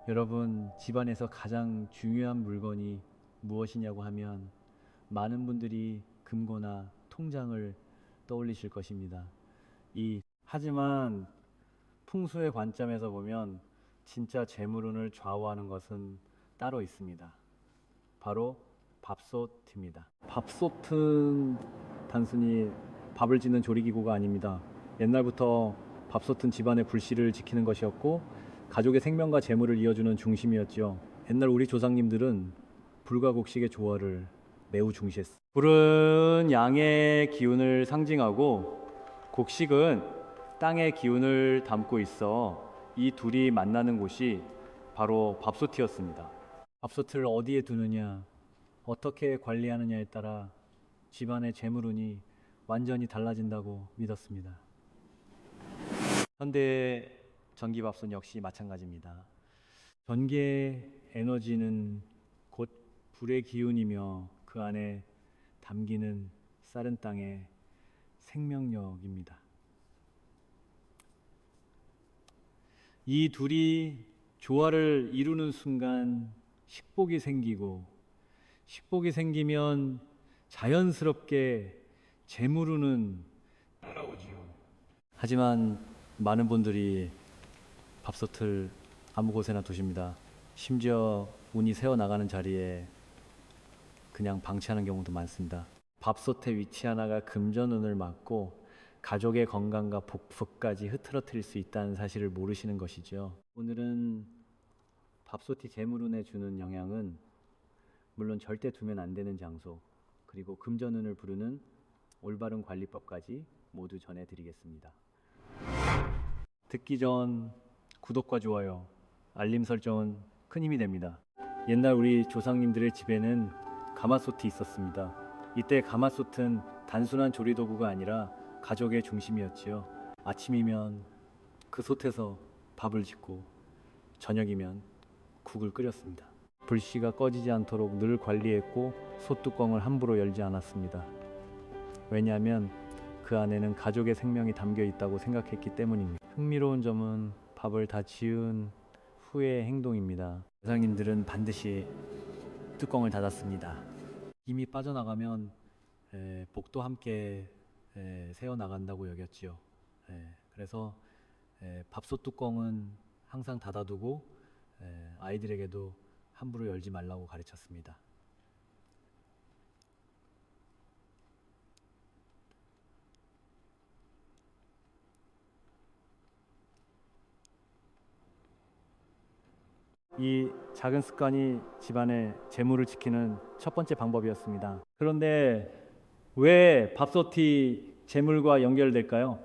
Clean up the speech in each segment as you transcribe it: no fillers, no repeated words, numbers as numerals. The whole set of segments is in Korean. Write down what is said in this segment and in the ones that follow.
여러분, 집안에서 가장 중요한 물건이 무엇이냐고 하면 많은 분들이 금고나 통장을 떠올리실 것입니다. 하지만 풍수의 관점에서 보면 진짜 재물운을 좌우하는 것은 따로 있습니다. 바로 밥솥입니다. 밥솥은 단순히 밥을 짓는 조리기구가 아닙니다. 옛날부터 밥솥은 집안의 불씨를 지키는 것이었고 가족의 생명과 재물을 이어주는 중심이었지요. 옛날 우리 조상님들은 불과 곡식의 조화를 매우 중시했어요. 불은 양의 기운을 상징하고 곡식은 땅의 기운을 담고 있어 이 둘이 만나는 곳이 바로 밥솥이었습니다. 밥솥을 어디에 두느냐, 어떻게 관리하느냐에 따라 집안의 재물운이 완전히 달라진다고 믿었습니다. 현대 전기밥솥 역시 마찬가지입니다. 전기의 에너지는 곧 불의 기운이며 그 안에 담기는 쌀은 땅의 생명력입니다. 이 둘이 조화를 이루는 순간 식복이 생기고, 식복이 생기면 자연스럽게 재물운은 따라오지요. 하지만 많은 분들이 밥솥을 아무 곳에나 두십니다. 심지어 운이 새어나가는 자리에 그냥 방치하는 경우도 많습니다. 밥솥의 위치 하나가 금전운을 막고 가족의 건강과 복福까지 흐트러뜨릴 수 있다는 사실을 모르시는 것이죠. 오늘은 밥솥이 재물운에 주는 영향은 물론 절대 두면 안 되는 장소, 그리고 금전운을 부르는 올바른 관리법까지 모두 전해드리겠습니다. 듣기 전 구독과 좋아요, 알림 설정은 큰 힘이 됩니다. 옛날 우리 조상님들의 집에는 가마솥이 있었습니다. 이때 가마솥은 단순한 조리도구가 아니라 가족의 중심이었지요. 아침이면 그 솥에서 밥을 짓고 저녁이면 국을 끓였습니다. 불씨가 꺼지지 않도록 늘 관리했고 솥뚜껑을 함부로 열지 않았습니다. 왜냐하면 그 안에는 가족의 생명이 담겨 있다고 생각했기 때문입니다. 흥미로운 점은 밥을 다 지은 후의 행동입니다. 조상님들은 반드시 뚜껑을 닫았습니다. 김이 빠져나가면 복도 함께 새어나간다고 여겼지요. 그래서 밥솥 뚜껑은 항상 닫아두고 아이들에게도 함부로 열지 말라고 가르쳤습니다. 이 작은 습관이 집안의 재물을 지키는 첫 번째 방법이었습니다. 그런데 왜 밥솥이 재물과 연결될까요?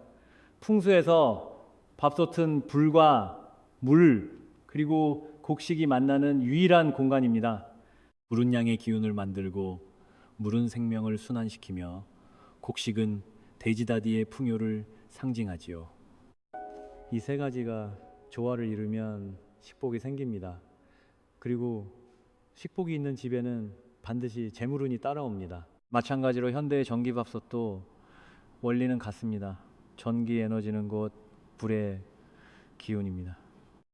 풍수에서 밥솥은 불과 물 그리고 곡식이 만나는 유일한 공간입니다. 물은 양의 기운을 만들고 물은 생명을 순환시키며 곡식은 돼지다디의 풍요를 상징하지요. 이 세 가지가 조화를 이루면 식복이 생깁니다. 그리고 식복이 있는 집에는 반드시 재물운이 따라옵니다. 마찬가지로 현대의 전기밥솥도 원리는 같습니다. 전기 에너지는 곧 불의 기운입니다.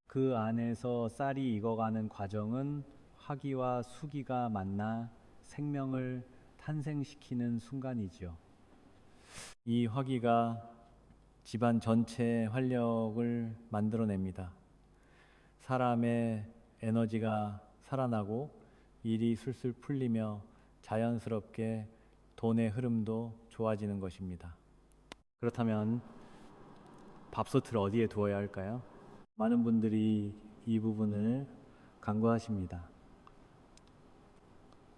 그 안에서 쌀이 익어가는 과정은 화기와 수기가 만나 생명을 탄생시키는 순간이지요. 이 화기가 집안 전체의 활력을 만들어냅니다. 사람의 에너지가 살아나고 일이 술술 풀리며 자연스럽게 돈의 흐름도 좋아지는 것입니다. 그렇다면 밥솥을 어디에 두어야 할까요? 많은 분들이 이 부분을 간과하십니다.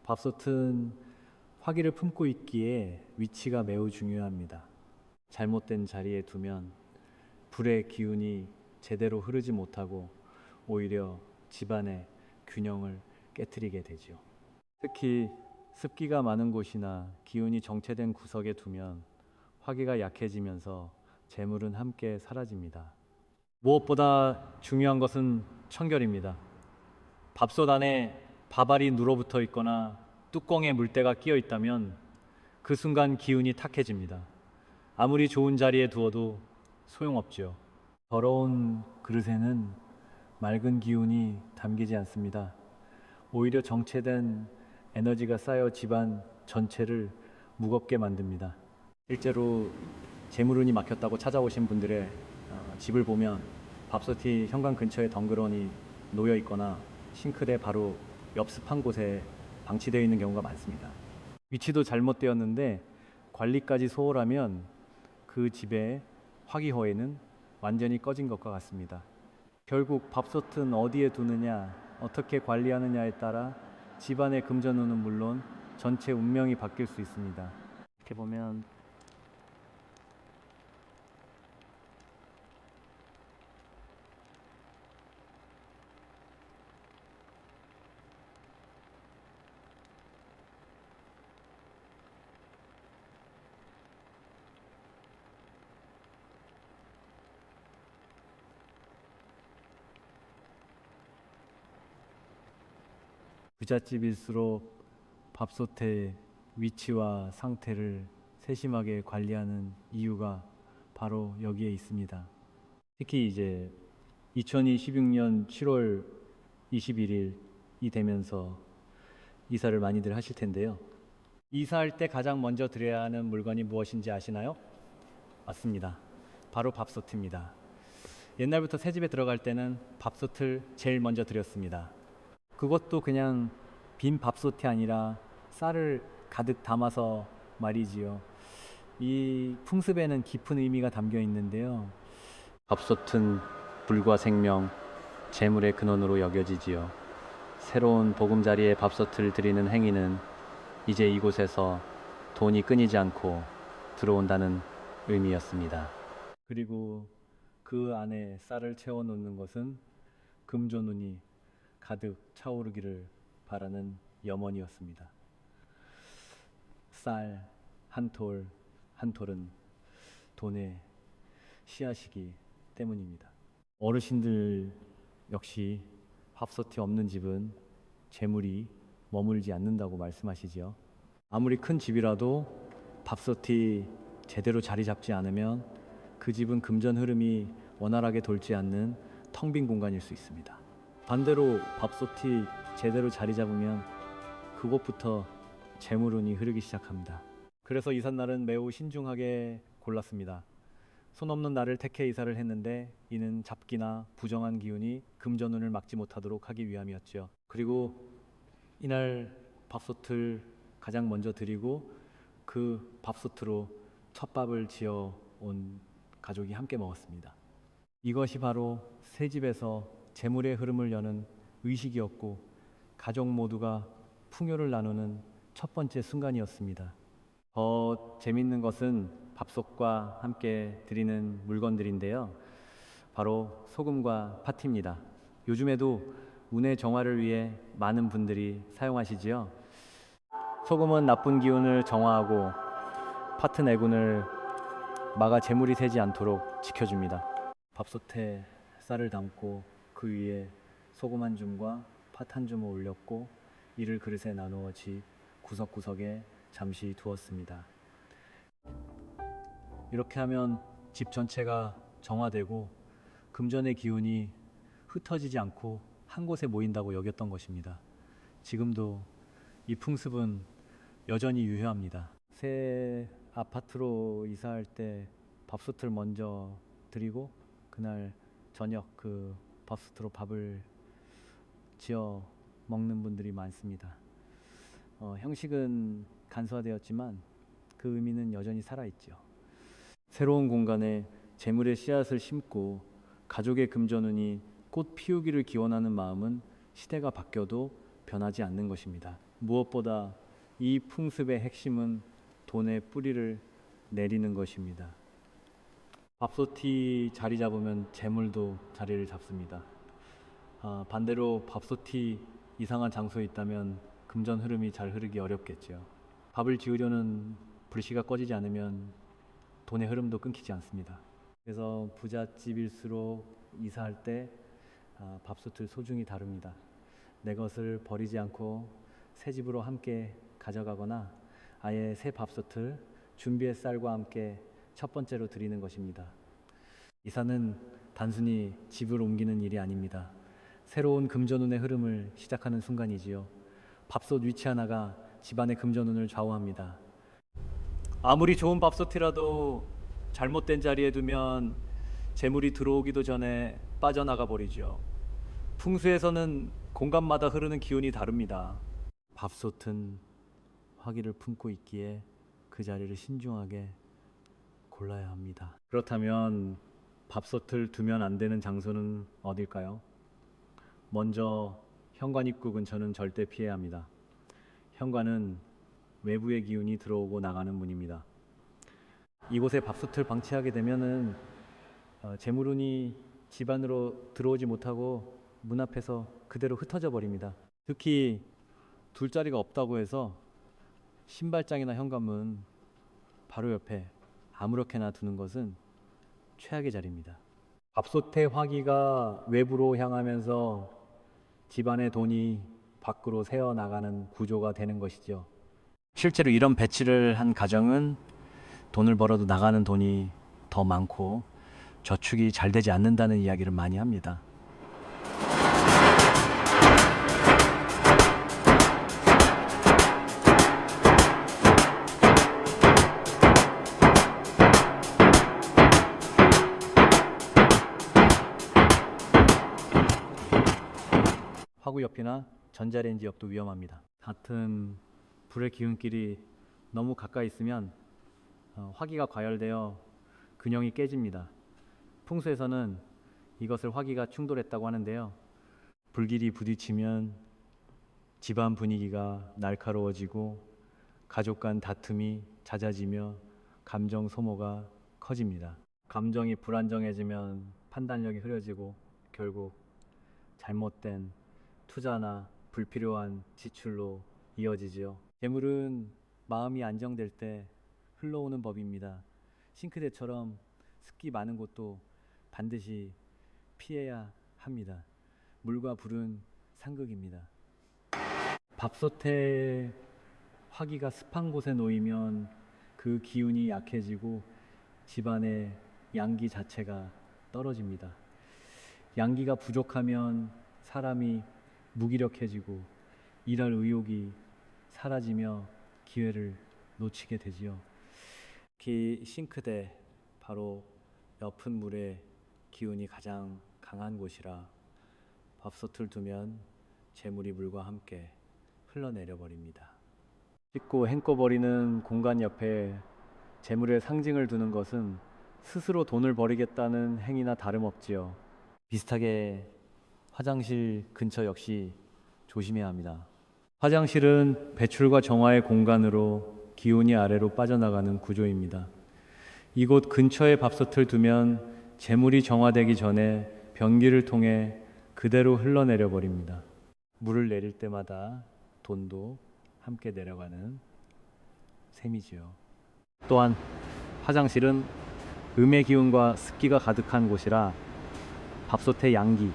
밥솥은 화기를 품고 있기에 위치가 매우 중요합니다. 잘못된 자리에 두면 불의 기운이 제대로 흐르지 못하고 오히려 집안의 균형을 깨트리게 되죠. 특히 습기가 많은 곳이나 기운이 정체된 구석에 두면 화기가 약해지면서 재물은 함께 사라집니다. 무엇보다 중요한 것은 청결입니다. 밥솥 안에 밥알이 눌어붙어 있거나 뚜껑에 물때가 끼어 있다면 그 순간 기운이 탁해집니다. 아무리 좋은 자리에 두어도 소용없죠. 더러운 그릇에는 맑은 기운이 담기지 않습니다. 오히려 정체된 에너지가 쌓여 집안 전체를 무겁게 만듭니다. 실제로 재물운이 막혔다고 찾아오신 분들의 집을 보면 밥솥이 현관 근처에 덩그러니 놓여 있거나 싱크대 바로 옆 습한 곳에 방치되어 있는 경우가 많습니다. 위치도 잘못되었는데 관리까지 소홀하면 그 집의 화기허애는 완전히 꺼진 것과 같습니다. 결국 밥솥은 어디에 두느냐, 어떻게 관리하느냐에 따라 집안의 금전운은 물론 전체 운명이 바뀔 수 있습니다. 이렇게 보면 부잣집일수록 밥솥의 위치와 상태를 세심하게 관리하는 이유가 바로 여기에 있습니다. 특히 이제 2026년 7월 21일이 되면서 이사를 많이들 하실 텐데요. 이사할 때 가장 먼저 드려야 하는 물건이 무엇인지 아시나요? 맞습니다. 바로 밥솥입니다. 옛날부터 새 집에 들어갈 때는 밥솥을 제일 먼저 드렸습니다. 그것도 그냥 빈 밥솥이 아니라 쌀을 가득 담아서 말이지요. 이 풍습에는 깊은 의미가 담겨 있는데요. 밥솥은 불과 생명, 재물의 근원으로 여겨지지요. 새로운 보금자리에 밥솥을 드리는 행위는 이제 이곳에서 돈이 끊이지 않고 들어온다는 의미였습니다. 그리고 그 안에 쌀을 채워 놓는 것은 금전운이 가득 차오르기를 바라는 염원이었습니다. 쌀 한 톨 한 톨은 돈의 씨앗이기 때문입니다. 어르신들 역시 밥솥이 없는 집은 재물이 머물지 않는다고 말씀하시지요. 아무리 큰 집이라도 밥솥이 제대로 자리 잡지 않으면 그 집은 금전 흐름이 원활하게 돌지 않는 텅 빈 공간일 수 있습니다. 반대로 밥솥이 제대로 자리 잡으면 그곳부터 재물운이 흐르기 시작합니다. 그래서 이삿날은 매우 신중하게 골랐습니다. 손 없는 날을 택해 이사를 했는데 이는 잡기나 부정한 기운이 금전운을 막지 못하도록 하기 위함이었죠. 그리고 이날 밥솥을 가장 먼저 드리고 그 밥솥으로 첫밥을 지어 온 가족이 함께 먹었습니다. 이것이 바로 새 집에서 재물의 흐름을 여는 의식이었고 가족 모두가 풍요를 나누는 첫 번째 순간이었습니다. 더 재밌는 것은 밥솥과 함께 드리는 물건들인데요. 바로 소금과 파티입니다. 요즘에도 운의 정화를 위해 많은 분들이 사용하시지요. 소금은 나쁜 기운을 정화하고 파트 내군을 막아 재물이 새지 않도록 지켜줍니다. 밥솥에 쌀을 담고 그 위에 소금 한 줌과 팥 한 줌을 올렸고 이를 그릇에 나누어 집 구석구석에 잠시 두었습니다. 이렇게 하면 집 전체가 정화되고 금전의 기운이 흩어지지 않고 한 곳에 모인다고 여겼던 것입니다. 지금도 이 풍습은 여전히 유효합니다. 새 아파트로 이사할 때 밥솥을 먼저 드리고 그날 저녁 그 밥솥으로 밥을 지어 먹는 분들이 많습니다. 형식은 간소화되었지만 그 의미는 여전히 살아있죠. 새로운 공간에 재물의 씨앗을 심고 가족의 금전운이 꽃 피우기를 기원하는 마음은 시대가 바뀌어도 변하지 않는 것입니다. 무엇보다 이 풍습의 핵심은 돈의 뿌리를 내리는 것입니다. 밥솥이 자리 잡으면 재물도 자리를 잡습니다. 반대로 밥솥이 이상한 장소에 있다면 금전 흐름이 잘 흐르기 어렵겠죠. 밥을 지으려는 불씨가 꺼지지 않으면 돈의 흐름도 끊기지 않습니다. 그래서 부잣집일수록 이사할 때 밥솥을 소중히 다룹니다. 내 것을 버리지 않고 새 집으로 함께 가져가거나 아예 새 밥솥을 준비의 쌀과 함께 첫 번째로 드리는 것입니다. 이사는 단순히 집을 옮기는 일이 아닙니다. 새로운 금전운의 흐름을 시작하는 순간이지요. 밥솥 위치 하나가 집안의 금전운을 좌우합니다. 아무리 좋은 밥솥이라도 잘못된 자리에 두면 재물이 들어오기도 전에 빠져나가 버리죠. 풍수에서는 공간마다 흐르는 기운이 다릅니다. 밥솥은 화기를 품고 있기에 그 자리를 신중하게 골라야 합니다. 그렇다면 밥솥을 두면 안 되는 장소는 어딜까요? 먼저 현관 입구 근처는 절대 피해야 합니다. 현관은 외부의 기운이 들어오고 나가는 문입니다. 이곳에 밥솥을 방치하게 되면은 재물운이 집 안으로 들어오지 못하고 문 앞에서 그대로 흩어져 버립니다. 특히 둘 자리가 없다고 해서 신발장이나 현관문 바로 옆에 아무렇게나 두는 것은 최악의 자리입니다. 밥솥의 화기가 외부로 향하면서 집안의 돈이 밖으로 새어나가는 구조가 되는 것이죠. 실제로 이런 배치를 한 가정은 돈을 벌어도 나가는 돈이 더 많고 저축이 잘 되지 않는다는 이야기를 많이 합니다. 화구 옆이나 전자레인지 옆도 위험합니다. 같은 불의 기운끼리 너무 가까이 있으면 화기가 과열되어 균형이 깨집니다. 풍수에서는 이것을 화기가 충돌했다고 하는데요. 불길이 부딪히면 집안 분위기가 날카로워지고 가족 간 다툼이 잦아지며 감정 소모가 커집니다. 감정이 불안정해지면 판단력이 흐려지고 결국 잘못된 투자나 불필요한 지출로 이어지지요. 재물은 마음이 안정될 때 흘러오는 법입니다. 싱크대처럼 습기 많은 곳도 반드시 피해야 합니다. 물과 불은 상극입니다. 밥솥에 화기가 습한 곳에 놓이면 그 기운이 약해지고 집안의 양기 자체가 떨어집니다. 양기가 부족하면 사람이 무기력해지고 일할 의욕이 사라지며 기회를 놓치게 되지요. 특히 싱크대 바로 옆은 물의 기운이 가장 강한 곳이라 밥솥을 두면 재물이 물과 함께 흘러내려 버립니다. 씻고 헹궈버리는 공간 옆에 재물의 상징을 두는 것은 스스로 돈을 버리겠다는 행위나 다름없지요. 비슷하게 화장실 근처 역시 조심해야 합니다. 화장실은 배출과 정화의 공간으로 기운이 아래로 빠져나가는 구조입니다. 이곳 근처에 밥솥을 두면 재물이 정화되기 전에 변기를 통해 그대로 흘러내려 버립니다. 물을 내릴 때마다 돈도 함께 내려가는 셈이지요. 또한 화장실은 음의 기운과 습기가 가득한 곳이라 밥솥의 양기,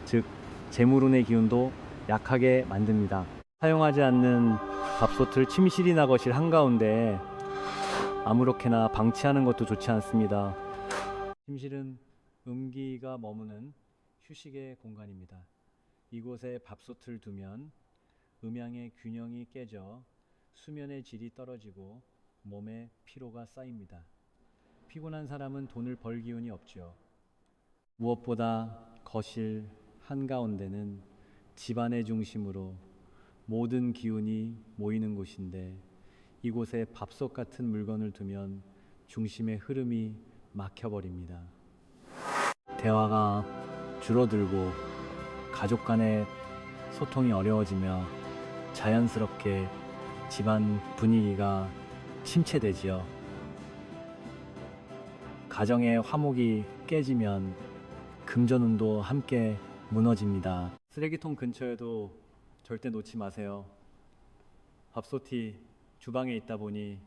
즉 재물운의 기운도 약하게 만듭니다. 사용하지 않는 밥솥을 침실이나 거실 한가운데 아무렇게나 방치하는 것도 좋지 않습니다. 침실은 음기가 머무는 휴식의 공간입니다. 이곳에 밥솥을 두면 음양의 균형이 깨져 수면의 질이 떨어지고 몸에 피로가 쌓입니다. 피곤한 사람은 돈을 벌 기운이 없죠. 무엇보다 거실 한가운데는 집안의 중심으로 모든 기운이 모이는 곳인데 이곳에 밥솥 같은 물건을 두면 중심의 흐름이 막혀버립니다. 대화가 줄어들고 가족 간의 소통이 어려워지며 자연스럽게 집안 분위기가 침체되지요. 가정의 화목이 깨지면 금전운도 함께 무너집니다. 쓰레기통 근처에도 절대 놓지 마세요. 밥솥이 주방에 있다 보니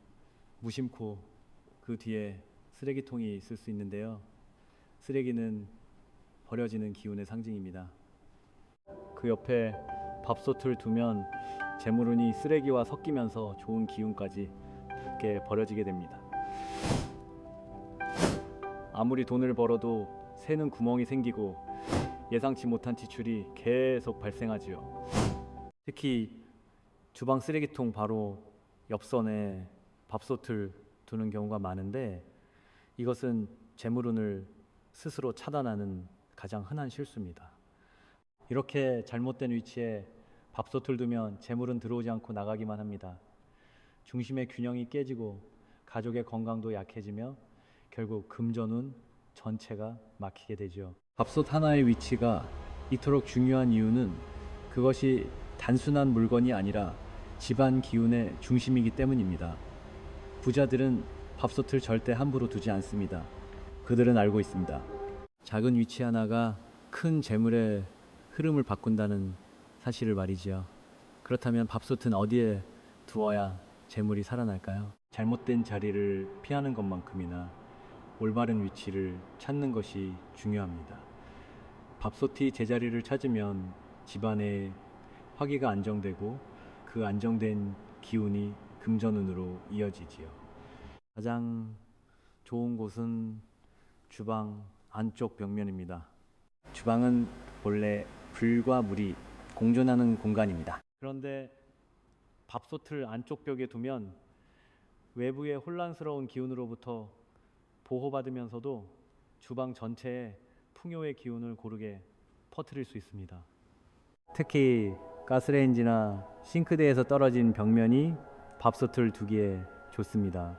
무심코 그 뒤에 쓰레기통이 있을 수 있는데요. 쓰레기는 버려지는 기운의 상징입니다. 그 옆에 밥솥을 두면 재물운이 쓰레기와 섞이면서 좋은 기운까지 함께 버려지게 됩니다. 아무리 돈을 벌어도 새는 구멍이 생기고 예상치 못한 지출이 계속 발생하지요. 특히 주방 쓰레기통 바로 옆선에 밥솥을 두는 경우가 많은데 이것은 재물운을 스스로 차단하는 가장 흔한 실수입니다. 이렇게 잘못된 위치에 밥솥을 두면 재물은 들어오지 않고 나가기만 합니다. 중심의 균형이 깨지고 가족의 건강도 약해지며 결국 금전운 전체가 막히게 되죠. 밥솥 하나의 위치가 이토록 중요한 이유는 그것이 단순한 물건이 아니라 집안 기운의 중심이기 때문입니다. 부자들은 밥솥을 절대 함부로 두지 않습니다. 그들은 알고 있습니다. 작은 위치 하나가 큰 재물의 흐름을 바꾼다는 사실을 말이지요. 그렇다면 밥솥은 어디에 두어야 재물이 살아날까요? 잘못된 자리를 피하는 것만큼이나 올바른 위치를 찾는 것이 중요합니다. 밥솥이 제자리를 찾으면 집안에 화기가 안정되고 그 안정된 기운이 금전운으로 이어지지요. 가장 좋은 곳은 주방 안쪽 벽면입니다. 주방은 본래 불과 물이 공존하는 공간입니다. 그런데 밥솥을 안쪽 벽에 두면 외부의 혼란스러운 기운으로부터 보호받으면서도 주방 전체에 풍요의 기운을 고르게 퍼뜨릴 수 있습니다. 특히 가스레인지나 싱크대에서 떨어진 벽면이 밥솥을 두기에 좋습니다.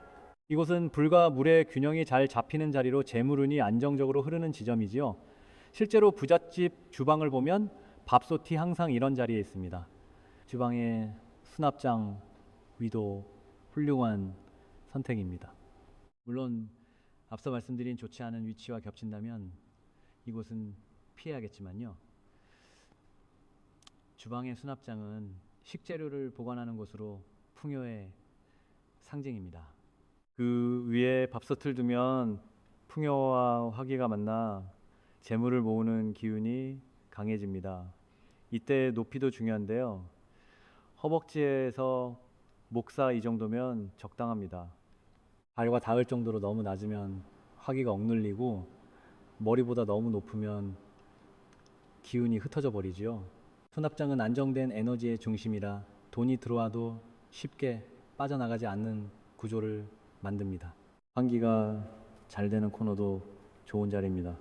이곳은 불과 물의 균형이 잘 잡히는 자리로 재물운이 안정적으로 흐르는 지점이지요. 실제로 부잣집 주방을 보면 밥솥이 항상 이런 자리에 있습니다. 주방의 수납장 위도 훌륭한 선택입니다. 물론 앞서 말씀드린 좋지 않은 위치와 겹친다면 이곳은 피해야겠지만요. 주방의 수납장은 식재료를 보관하는 곳으로 풍요의 상징입니다. 그 위에 밥솥을 두면 풍요와 화기가 만나 재물을 모으는 기운이 강해집니다. 이때 높이도 중요한데요. 허벅지에서 목 사이 정도면 적당합니다. 발과 닿을 정도로 너무 낮으면 화기가 억눌리고 머리보다 너무 높으면 기운이 흩어져 버리지요. 수납장은 안정된 에너지의 중심이라 돈이 들어와도 쉽게 빠져나가지 않는 구조를 만듭니다. 환기가 잘 되는 코너도 좋은 자리입니다.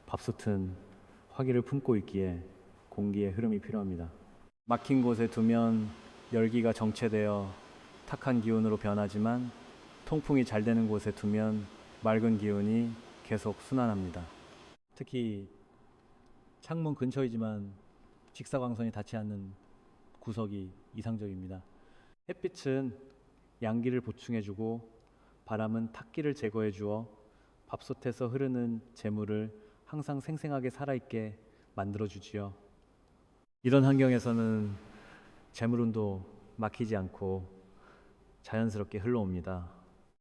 밥솥은 화기를 품고 있기에 공기의 흐름이 필요합니다. 막힌 곳에 두면 열기가 정체되어 탁한 기운으로 변하지만 통풍이 잘 되는 곳에 두면 맑은 기운이 계속 순환합니다. 특히 창문 근처이지만 직사광선이 닿지 않는 구석이 이상적입니다. 햇빛은 양기를 보충해주고 바람은 탁기를 제거해주어 밥솥에서 흐르는 재물을 항상 생생하게 살아있게 만들어주지요. 이런 환경에서는 재물운도 막히지 않고 자연스럽게 흘러옵니다.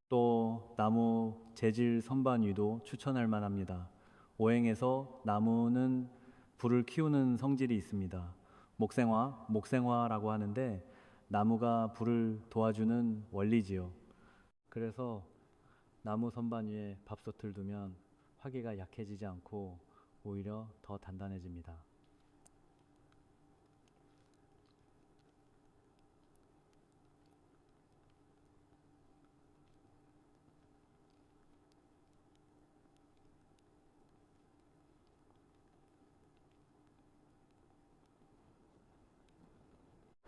또 나무 재질 선반 위도 추천할 만합니다. 오행에서 나무는 불을 키우는 성질이 있습니다. 목생화라고 하는데 나무가 불을 도와주는 원리지요. 그래서 나무 선반 위에 밥솥을 두면 화기가 약해지지 않고 오히려 더 단단해집니다.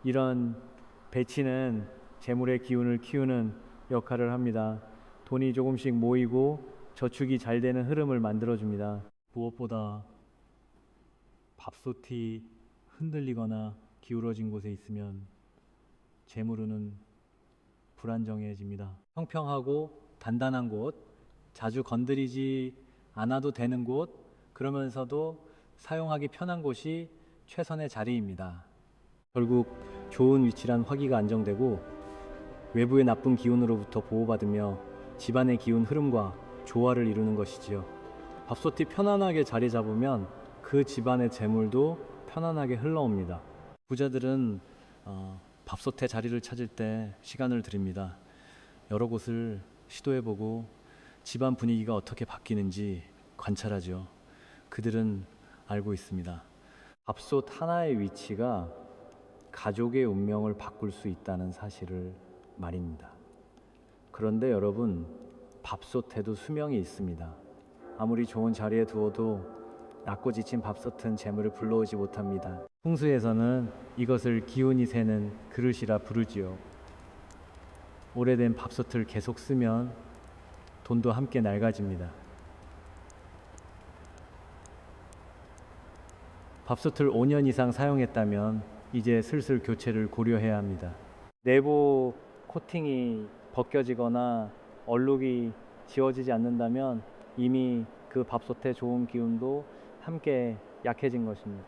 이런 배치는 재물의 기운을 키우는 역할을 합니다. 돈이 조금씩 모이고 저축이 잘 되는 흐름을 만들어줍니다. 무엇보다 밥솥이 흔들리거나 기울어진 곳에 있으면 재물운은 불안정해집니다. 평평하고 단단한 곳, 자주 건드리지 않아도 되는 곳, 그러면서도 사용하기 편한 곳이 최선의 자리입니다. 결국 좋은 위치란 화기가 안정되고 외부의 나쁜 기운으로부터 보호받으며 집안의 기운 흐름과 조화를 이루는 것이지요. 밥솥이 편안하게 자리 잡으면 그 집안의 재물도 편안하게 흘러옵니다. 부자들은 밥솥의 자리를 찾을 때 시간을 들입니다. 여러 곳을 시도해보고 집안 분위기가 어떻게 바뀌는지 관찰하죠. 그들은 알고 있습니다. 밥솥 하나의 위치가 가족의 운명을 바꿀 수 있다는 사실을 말입니다. 그런데 여러분, 밥솥에도 수명이 있습니다. 아무리 좋은 자리에 두어도 낮고 지친 밥솥은 재물을 불러오지 못합니다. 풍수에서는 이것을 기운이 새는 그릇이라 부르지요. 오래된 밥솥을 계속 쓰면 돈도 함께 낡아집니다. 밥솥을 5년 이상 사용했다면 이제 슬슬 교체를 고려해야 합니다. 내부 코팅이 벗겨지거나 얼룩이 지워지지 않는다면 이미 그 밥솥의 좋은 기운도 함께 약해진 것입니다.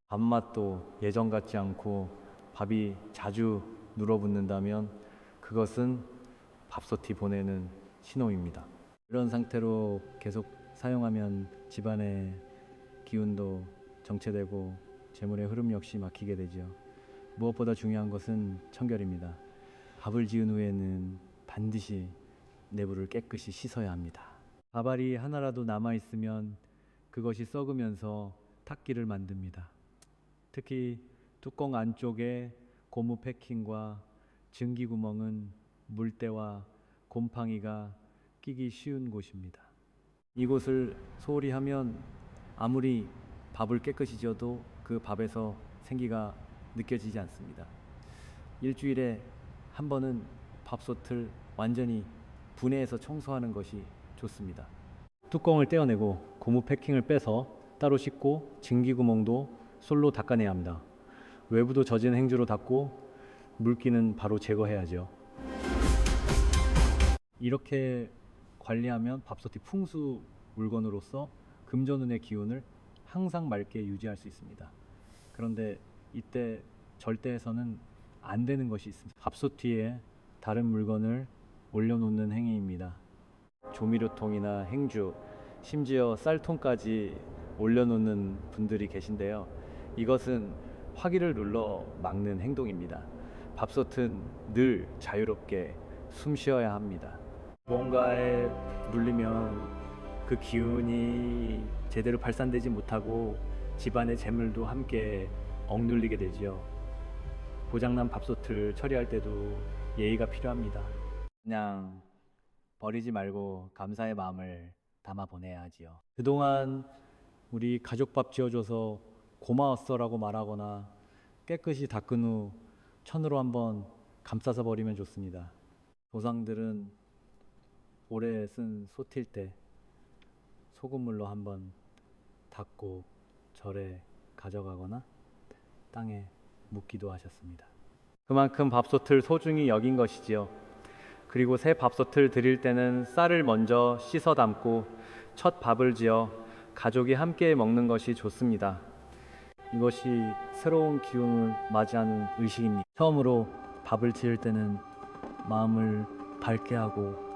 밥맛도 예전 같지 않고 밥이 자주 눌어붙는다면 그것은 밥솥이 보내는 신호입니다. 이런 상태로 계속 사용하면 집안의 기운도 정체되고 재물의 흐름 역시 막히게 되죠. 무엇보다 중요한 것은 청결입니다. 밥을 지은 후에는 반드시 내부를 깨끗이 씻어야 합니다. 밥알이 하나라도 남아있으면 그것이 썩으면서 탁기를 만듭니다. 특히 뚜껑 안쪽에 고무 패킹과 증기 구멍은 물때와 곰팡이가 끼기 쉬운 곳입니다. 이곳을 소홀히 하면 아무리 밥을 깨끗이 지어도 그 밥에서 생기가 느껴지지 않습니다. 일주일에 한 번은 밥솥을 완전히 분해해서 청소하는 것이 좋습니다. 뚜껑을 떼어내고 고무 패킹을 빼서 따로 씻고 증기구멍도 솔로 닦아내야 합니다. 외부도 젖은 행주로 닦고 물기는 바로 제거해야죠. 이렇게 관리하면 밥솥이 풍수 물건으로서 금전운의 기운을 항상 맑게 유지할 수 있습니다. 그런데 이때 절대해서는 안 되는 것이 있습니다. 밥솥 뒤에 다른 물건을 올려놓는 행위입니다. 조미료통이나 행주, 심지어 쌀통까지 올려놓는 분들이 계신데요. 이것은 화기를 눌러 막는 행동입니다. 밥솥은 늘 자유롭게 숨 쉬어야 합니다. 뭔가에 물리면 그 기운이 제대로 발산되지 못하고 집안의 재물도 함께 억눌리게 되죠. 고장난 밥솥을 처리할 때도 예의가 필요합니다. 그냥 버리지 말고 감사의 마음을 담아 보내야 하지요. 그동안 우리 가족밥 지어줘서 고마웠어라고 말하거나 깨끗이 닦은 후 천으로 한번 감싸서 버리면 좋습니다. 조상들은 오래 쓴 솥일 때 소금물로 한번 닦고 절에 가져가거나 땅에 묻기도 하셨습니다. 그만큼 밥솥을 소중히 여긴 것이지요. 그리고 새 밥솥을 드릴 때는 쌀을 먼저 씻어 담고 첫 밥을 지어 가족이 함께 먹는 것이 좋습니다. 이것이 새로운 기운을 맞이하는 의식입니다. 처음으로 밥을 지을 때는 마음을 밝게 하고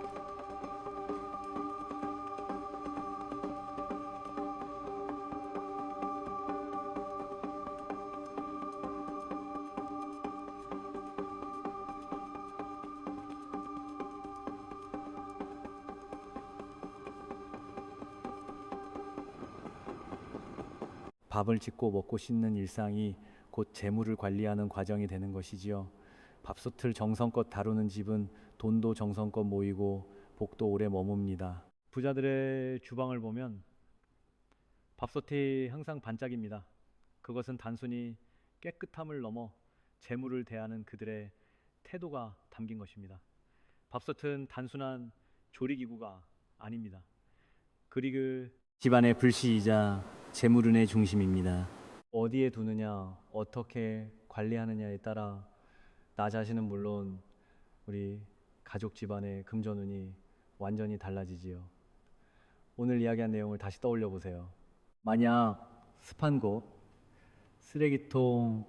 밥을 짓고 먹고 씻는 일상이 곧 재물을 관리하는 과정이 되는 것이지요. 밥솥을 정성껏 다루는 집은 돈도 정성껏 모이고 복도 오래 머뭅니다. 부자들의 주방을 보면 밥솥이 항상 반짝입니다. 그것은 단순히 깨끗함을 넘어 재물을 대하는 그들의 태도가 담긴 것입니다. 밥솥은 단순한 조리기구가 아닙니다. 그리고 집안의 불씨이자 재물운의 중심입니다. 어디에 두느냐, 어떻게 관리하느냐에 따라 나 자신은 물론 우리 가족 집안의 금전운이 완전히 달라지지요. 오늘 이야기한 내용을 다시 떠올려 보세요. 만약 습한 곳, 쓰레기통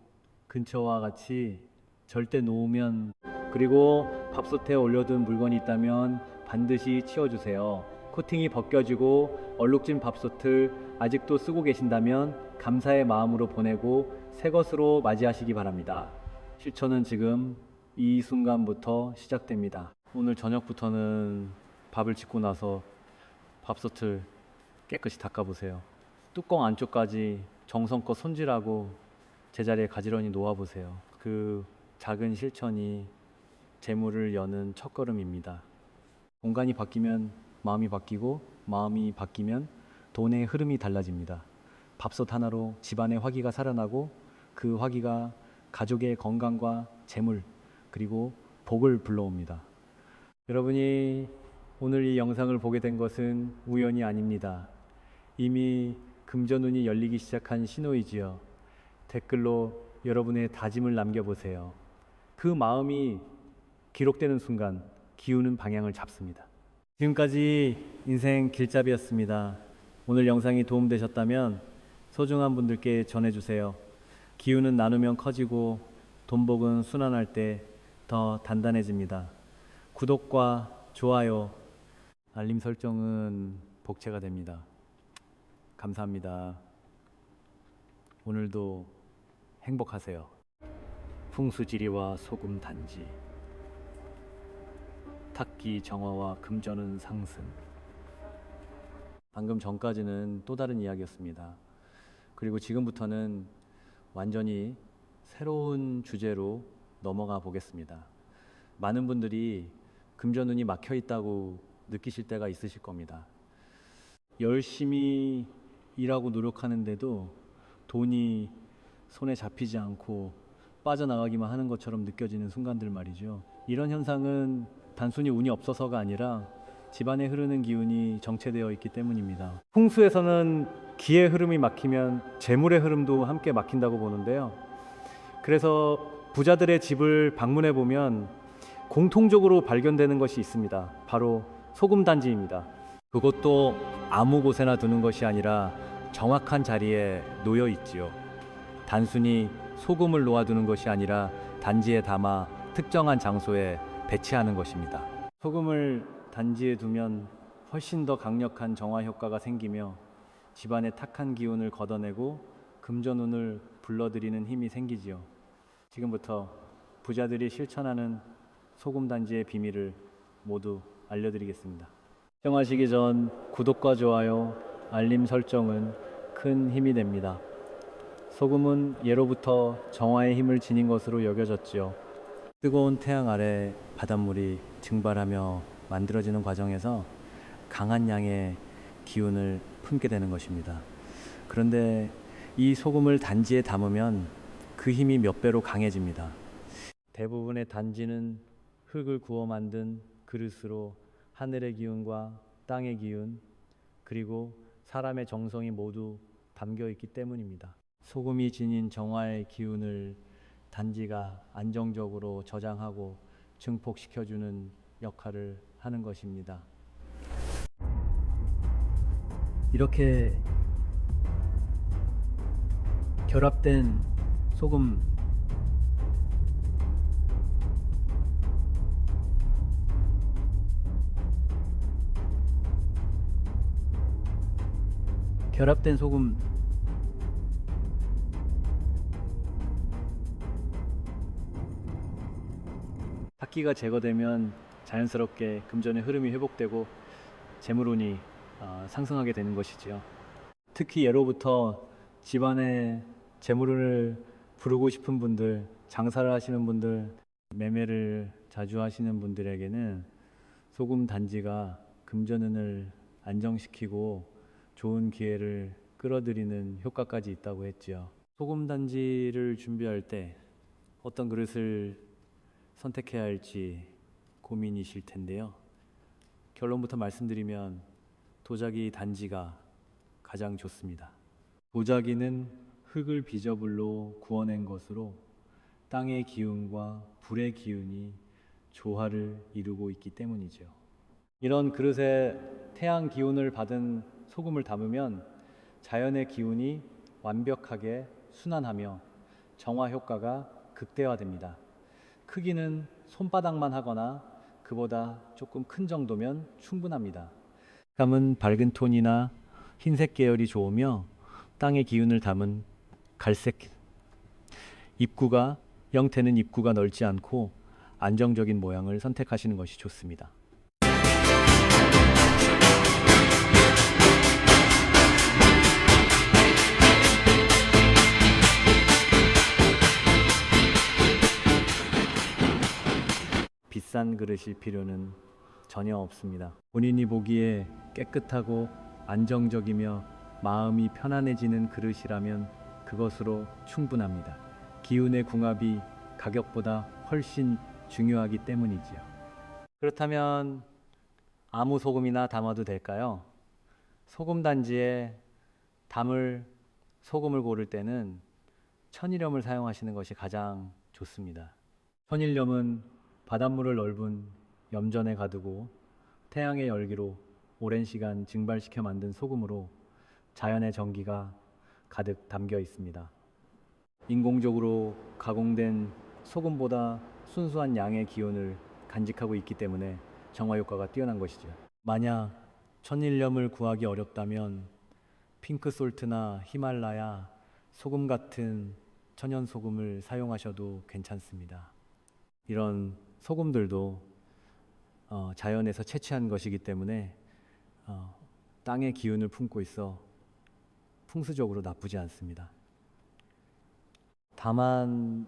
근처와 같이 절대 놓으면, 그리고 밥솥에 올려둔 물건이 있다면 반드시 치워주세요. 코팅이 벗겨지고 얼룩진 밥솥을 아직도 쓰고 계신다면 감사의 마음으로 보내고 새 것으로 맞이하시기 바랍니다. 실천은 지금 이 순간부터 시작됩니다. 오늘 저녁부터는 밥을 짓고 나서 밥솥을 깨끗이 닦아보세요. 뚜껑 안쪽까지 정성껏 손질하고 제자리에 가지런히 놓아보세요. 그 작은 실천이 재물을 여는 첫걸음입니다. 공간이 바뀌면 마음이 바뀌고 마음이 바뀌면 돈의 흐름이 달라집니다. 밥솥 하나로 집안의 화기가 살아나고 그 화기가 가족의 건강과 재물 그리고 복을 불러옵니다. 여러분이 오늘 이 영상을 보게 된 것은 우연이 아닙니다. 이미 금전운이 열리기 시작한 신호이지요. 댓글로 여러분의 다짐을 남겨보세요. 그 마음이 기록되는 순간 기운은 방향을 잡습니다. 지금까지 인생 길잡이였습니다. 오늘 영상이 도움되셨다면 소중한 분들께 전해주세요. 기운은 나누면 커지고 돈복은 순환할 때 더 단단해집니다. 구독과 좋아요, 알림 설정은 복채가 됩니다. 감사합니다. 오늘도 행복하세요. 풍수지리와 소금 단지, 탁기 정화와 금전운 상승. 방금 전까지는 또 다른 이야기였습니다. 그리고 지금부터는 완전히 새로운 주제로 넘어가 보겠습니다. 많은 분들이 금전운이 막혀 있다고 느끼실 때가 있으실 겁니다. 열심히 일하고 노력하는데도 돈이 손에 잡히지 않고 빠져나가기만 하는 것처럼 느껴지는 순간들 말이죠. 이런 현상은 단순히 운이 없어서가 아니라 집안에 흐르는 기운이 정체되어 있기 때문입니다. 풍수에서는 기의 흐름이 막히면 재물의 흐름도 함께 막힌다고 보는데요. 그래서 부자들의 집을 방문해 보면 공통적으로 발견되는 것이 있습니다. 바로 소금단지입니다. 그것도 아무 곳에나 두는 것이 아니라 정확한 자리에 놓여 있지요. 단순히 소금을 놓아두는 것이 아니라 단지에 담아 특정한 장소에 배치하는 것입니다. 소금을 단지에 두면 훨씬 더 강력한 정화 효과가 생기며 집안의 탁한 기운을 걷어내고 금전운을 불러들이는 힘이 생기지요. 지금부터 부자들이 실천하는 소금단지의 비밀을 모두 알려드리겠습니다. 시청하시기 전 구독과 좋아요, 알림 설정은 큰 힘이 됩니다. 소금은 예로부터 정화의 힘을 지닌 것으로 여겨졌지요. 뜨거운 태양 아래 바닷물이 증발하며 만들어지는 과정에서 강한 양의 기운을 품게 되는 것입니다. 그런데 이 소금을 단지에 담으면 그 힘이 몇 배로 강해집니다. 대부분의 단지는 흙을 구워 만든 그릇으로 하늘의 기운과 땅의 기운 그리고 사람의 정성이 모두 담겨 있기 때문입니다. 소금이 지닌 정화의 기운을 단지가 안정적으로 저장하고 증폭시켜주는 역할을 하는 것입니다. 이렇게 결합된 소금 탁기가 제거되면 자연스럽게 금전의 흐름이 회복되고 재물운이 상승하게 되는 것이지요. 특히 예로부터 집안에 재물운을 부르고 싶은 분들, 장사를 하시는 분들, 매매를 자주 하시는 분들에게는 소금 단지가 금전운을 안정시키고 좋은 기회를 끌어들이는 효과까지 있다고 했지요. 소금 단지를 준비할 때 어떤 그릇을 선택해야 할지 고민이실 텐데요. 결론부터 말씀드리면 도자기 단지가 가장 좋습니다. 도자기는 흙을 비저불로 구워낸 것으로 땅의 기운과 불의 기운이 조화를 이루고 있기 때문이죠. 이런 그릇에 태양 기운을 받은 소금을 담으면 자연의 기운이 완벽하게 순환하며 정화 효과가 극대화됩니다. 크기는 손바닥만 하거나 그보다 조금 큰 정도면 충분합니다. 색감은 밝은 톤이나 흰색 계열이 좋으며 땅의 기운을 담은 갈색, 형태는 입구가 넓지 않고 안정적인 모양을 선택하시는 것이 좋습니다. 비싼 그릇일 필요는 전혀 없습니다. 본인이 보기에 깨끗하고 안정적이며 마음이 편안해지는 그릇이라면 그것으로 충분합니다. 기운의 궁합이 가격보다 훨씬 중요하기 때문이지요. 그렇다면 아무 소금이나 담아도 될까요? 소금 단지에 담을 소금을 고를 때는 천일염을 사용하시는 것이 가장 좋습니다. 천일염은 바닷물을 넓은 염전에 가두고 태양의 열기로 오랜 시간 증발시켜 만든 소금으로 자연의 정기가 가득 담겨 있습니다. 인공적으로 가공된 소금보다 순수한 양의 기운을 간직하고 있기 때문에 정화 효과가 뛰어난 것이죠. 만약 천일염을 구하기 어렵다면 핑크솔트나 히말라야, 소금 같은 천연 소금을 사용하셔도 괜찮습니다. 이런 소금들도 자연에서 채취한 것이기 때문에 땅의 기운을 품고 있어 풍수적으로 나쁘지 않습니다. 다만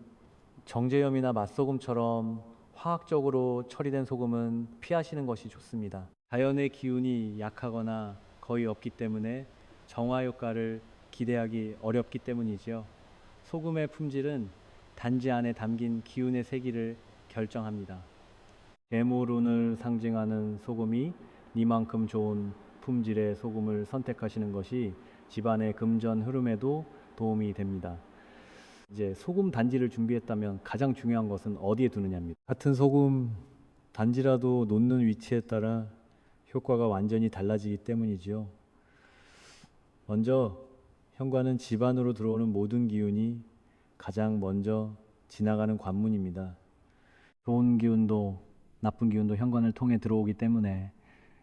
정제염이나 맛소금처럼 화학적으로 처리된 소금은 피하시는 것이 좋습니다. 자연의 기운이 약하거나 거의 없기 때문에 정화 효과를 기대하기 어렵기 때문이지요. 소금의 품질은 단지 안에 담긴 기운의 세기를 결정합니다. 재물운을 상징하는 소금이 이만큼 좋은 품질의 소금을 선택하시는 것이 집안의 금전 흐름에도 도움이 됩니다. 이제 소금 단지를 준비했다면 가장 중요한 것은 어디에 두느냐입니다. 같은 소금 단지라도 놓는 위치에 따라 효과가 완전히 달라지기 때문이지요. 먼저 현관은 집안으로 들어오는 모든 기운이 가장 먼저 지나가는 관문입니다. 좋은 기운도 나쁜 기운도 현관을 통해 들어오기 때문에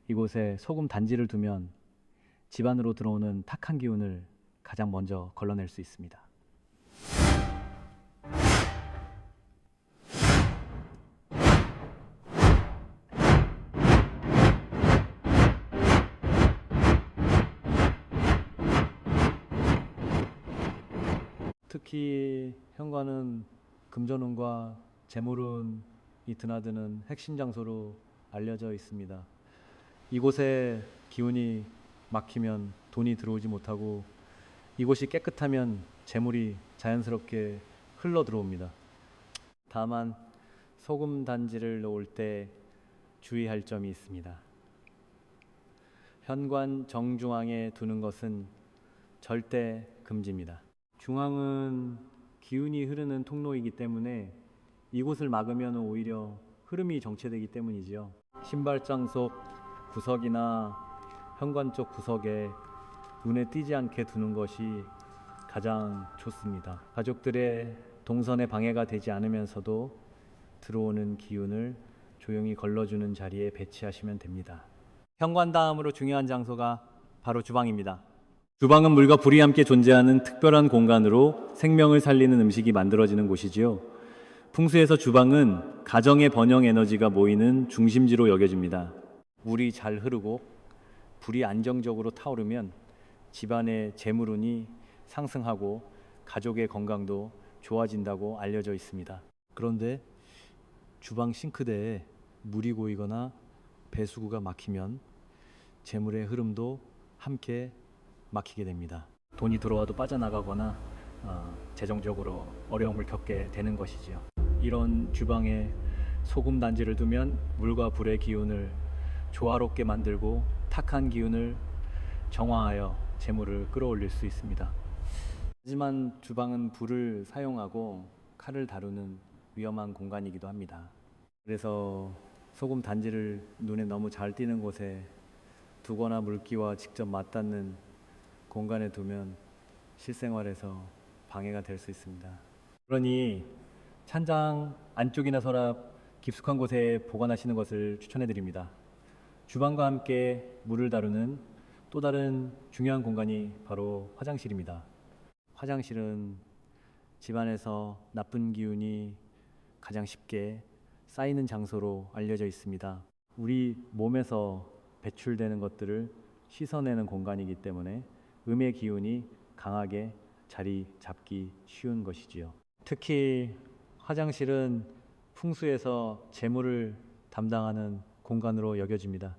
이곳에 소금 단지를 두면 집안으로 들어오는 탁한 기운을 가장 먼저 걸러낼 수 있습니다. 특히 현관은 금전운과 재물운이 드나드는 핵심 장소로 알려져 있습니다. 이곳에 기운이 막히면 돈이 들어오지 못하고 이곳이 깨끗하면 재물이 자연스럽게 흘러 들어옵니다. 다만 소금 단지를 놓을 때 주의할 점이 있습니다. 현관 정중앙에 두는 것은 절대 금지입니다. 중앙은 기운이 흐르는 통로이기 때문에 이곳을 막으면 오히려 흐름이 정체되기 때문이지요. 신발장 속 구석이나 현관 쪽 구석에 눈에 띄지 않게 두는 것이 가장 좋습니다. 가족들의 동선에 방해가 되지 않으면서도 들어오는 기운을 조용히 걸러주는 자리에 배치하시면 됩니다. 현관 다음으로 중요한 장소가 바로 주방입니다. 주방은 물과 불이 함께 존재하는 특별한 공간으로 생명을 살리는 음식이 만들어지는 곳이지요. 풍수에서 주방은 가정의 번영 에너지가 모이는 중심지로 여겨집니다. 물이 잘 흐르고 불이 안정적으로 타오르면 집안의 재물운이 상승하고 가족의 건강도 좋아진다고 알려져 있습니다. 그런데 주방 싱크대에 물이 고이거나 배수구가 막히면 재물의 흐름도 함께 막히게 됩니다. 돈이 들어와도 빠져나가거나 재정적으로 어려움을 겪게 되는 것이지요. 이런 주방에 소금 단지를 두면 물과 불의 기운을 조화롭게 만들고 탁한 기운을 정화하여 재물을 끌어올릴 수 있습니다. 하지만 주방은 불을 사용하고 칼을 다루는 위험한 공간이기도 합니다. 그래서 소금 단지를 눈에 너무 잘 띄는 곳에 두거나 물기와 직접 맞닿는 공간에 두면 실생활에서 방해가 될 수 있습니다. 그러니 찬장 안쪽이나 서랍 깊숙한 곳에 보관하시는 것을 추천해 드립니다. 주방과 함께 물을 다루는 또 다른 중요한 공간이 바로 화장실입니다. 화장실은 집안에서 나쁜 기운이 가장 쉽게 쌓이는 장소로 알려져 있습니다. 우리 몸에서 배출되는 것들을 씻어내는 공간이기 때문에 음의 기운이 강하게 자리 잡기 쉬운 것이지요. 특히 화장실은 풍수에서 재물을 담당하는 공간으로 여겨집니다.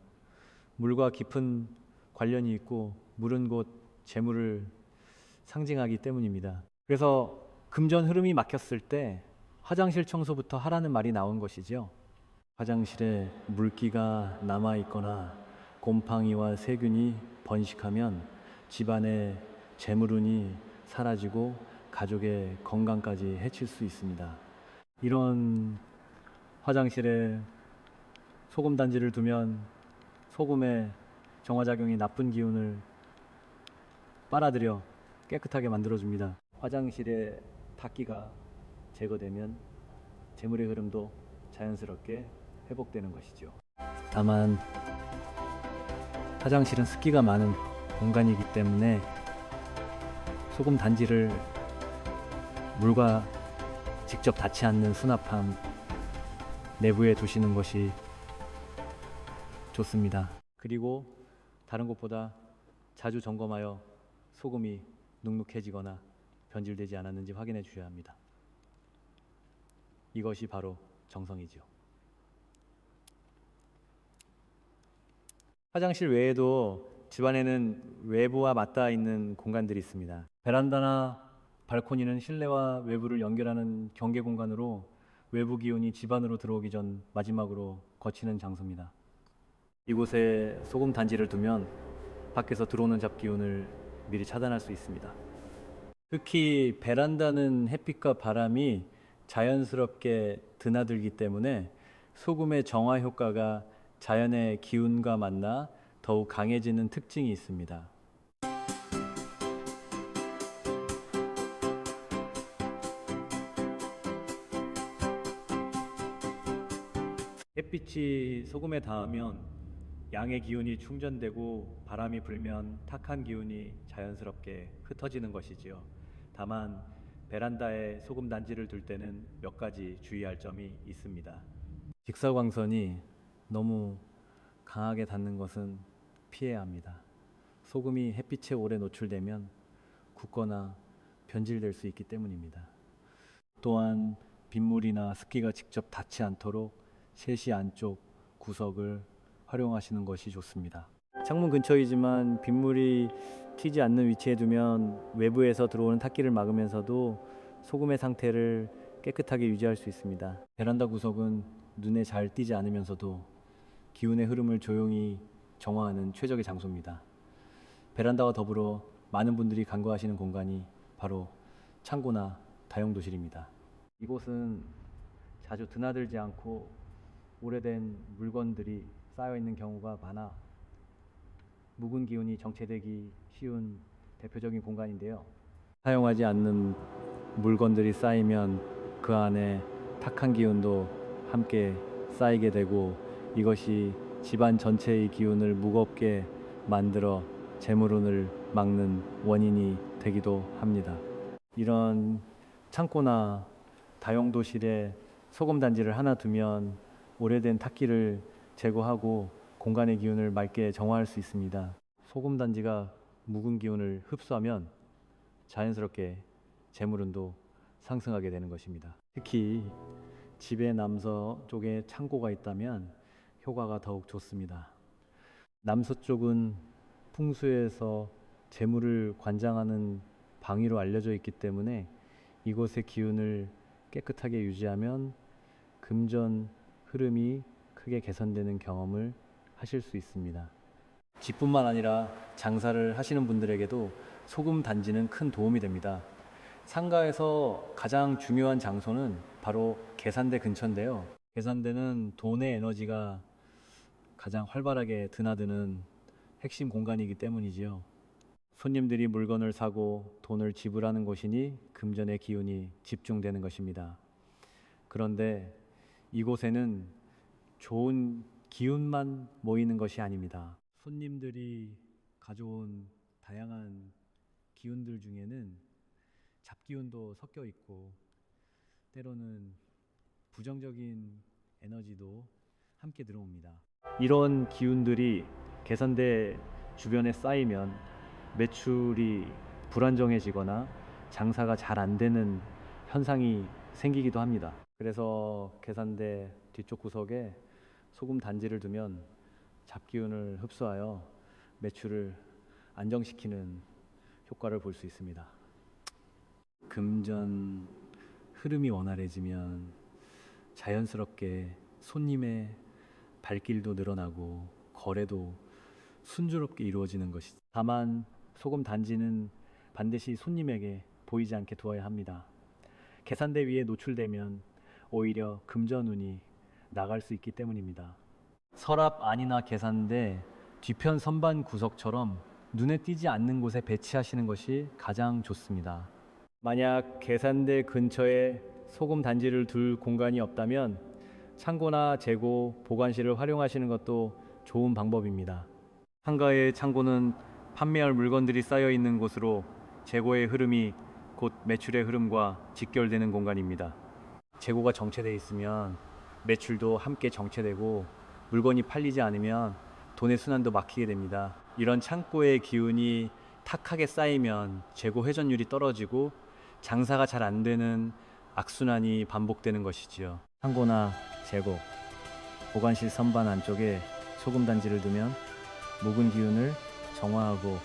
물과 깊은 관련이 있고 물은 곧 재물을 상징하기 때문입니다. 그래서 금전 흐름이 막혔을 때 화장실 청소부터 하라는 말이 나온 것이죠. 화장실에 물기가 남아 있거나 곰팡이와 세균이 번식하면 집안의 재물운이 사라지고 가족의 건강까지 해칠 수 있습니다. 이런 화장실에 소금 단지를 두면 소금의 정화작용이 나쁜 기운을 빨아들여 깨끗하게 만들어줍니다. 화장실의 탁기가 제거되면 재물의 흐름도 자연스럽게 회복되는 것이죠. 다만 화장실은 습기가 많은 공간이기 때문에 소금 단지를 물과 직접 닿지 않는 수납함 내부에 두시는 것이 좋습니다. 그리고 다른 곳보다 자주 점검하여 소금이 눅눅해지거나 변질되지 않았는지 확인해 주셔야 합니다. 이것이 바로 정성이죠. 화장실 외에도 집안에는 외부와 맞닿아 있는 공간들이 있습니다. 베란다나 발코니는 실내와 외부를 연결하는 경계 공간으로 외부 기운이 집 안으로 들어오기 전 마지막으로 거치는 장소입니다. 이곳에 소금 단지를 두면 밖에서 들어오는 잡기운을 미리 차단할 수 있습니다. 특히 베란다는 햇빛과 바람이 자연스럽게 드나들기 때문에 소금의 정화 효과가 자연의 기운과 만나 더욱 강해지는 특징이 있습니다. 햇빛이 소금에 닿으면 양의 기운이 충전되고 바람이 불면 탁한 기운이 자연스럽게 흩어지는 것이지요. 다만 베란다에 소금 단지를 둘 때는 몇 가지 주의할 점이 있습니다. 직사광선이 너무 강하게 닿는 것은 피해야 합니다. 소금이 햇빛에 오래 노출되면 굳거나 변질될 수 있기 때문입니다. 또한 빗물이나 습기가 직접 닿지 않도록 세시 안쪽 구석을 활용하시는 것이 좋습니다. 창문 근처이지만 빗물이 튀지 않는 위치에 두면 외부에서 들어오는 탁기를 막으면서도 소금의 상태를 깨끗하게 유지할 수 있습니다. 베란다 구석은 눈에 잘 띄지 않으면서도 기운의 흐름을 조용히 정화하는 최적의 장소입니다. 베란다와 더불어 많은 분들이 간과하시는 공간이 바로 창고나 다용도실입니다. 이곳은 자주 드나들지 않고 오래된 물건들이 쌓여 있는 경우가 많아 묵은 기운이 정체되기 쉬운 대표적인 공간인데요. 사용하지 않는 물건들이 쌓이면 그 안에 탁한 기운도 함께 쌓이게 되고 이것이 집안 전체의 기운을 무겁게 만들어 재물운을 막는 원인이 되기도 합니다. 이런 창고나 다용도실에 소금 단지를 하나 두면 오래된 탁기를 제거하고 공간의 기운을 맑게 정화할 수 있습니다. 소금 단지가 묵은 기운을 흡수하면 자연스럽게 재물운도 상승하게 되는 것입니다. 특히 집의 남서쪽에 창고가 있다면 효과가 더욱 좋습니다. 남서쪽은 풍수에서 재물을 관장하는 방위로 알려져 있기 때문에 이곳의 기운을 깨끗하게 유지하면 금전 흐름이 크게 개선되는 경험을 하실 수 있습니다. 집뿐만 아니라 장사를 하시는 분들에게도 소금 단지는 큰 도움이 됩니다. 상가에서 가장 중요한 장소는 바로 계산대 근처인데요. 계산대는 돈의 에너지가 가장 활발하게 드나드는 핵심 공간이기 때문이지요. 손님들이 물건을 사고 돈을 지불하는 곳이니 금전의 기운이 집중되는 것입니다. 그런데 이곳에는 좋은 기운만 모이는 것이 아닙니다. 손님들이 가져온 다양한 기운들 중에는 잡기운도 섞여 있고 때로는 부정적인 에너지도 함께 들어옵니다. 이런 기운들이 계산대 주변에 쌓이면 매출이 불안정해지거나 장사가 잘 안 되는 현상이 생기기도 합니다. 그래서 계산대 뒤쪽 구석에 소금 단지를 두면 잡기운을 흡수하여 매출을 안정시키는 효과를 볼 수 있습니다. 금전 흐름이 원활해지면 자연스럽게 손님의 발길도 늘어나고 거래도 순조롭게 이루어지는 것이죠. 다만 소금 단지는 반드시 손님에게 보이지 않게 두어야 합니다. 계산대 위에 노출되면 오히려 금전운이 나갈 수 있기 때문입니다. 서랍 안이나 계산대 뒤편 선반 구석처럼 눈에 띄지 않는 곳에 배치하시는 것이 가장 좋습니다. 만약 계산대 근처에 소금 단지를 둘 공간이 없다면 창고나 재고, 보관실을 활용하시는 것도 좋은 방법입니다. 상가의 창고는 판매할 물건들이 쌓여 있는 곳으로 재고의 흐름이 곧 매출의 흐름과 직결되는 공간입니다. 재고가 정체되어 있으면 매출도 함께 정체되고 물건이 팔리지 않으면 돈의 순환도 막히게 됩니다. 이런 창고의 기운이 탁하게 쌓이면 재고 회전율이 떨어지고 장사가 잘 안 되는 악순환이 반복되는 것이지요. 창고나 재고, 보관실 선반 안쪽에 소금 단지를 두면 묵은 기운을 정화하고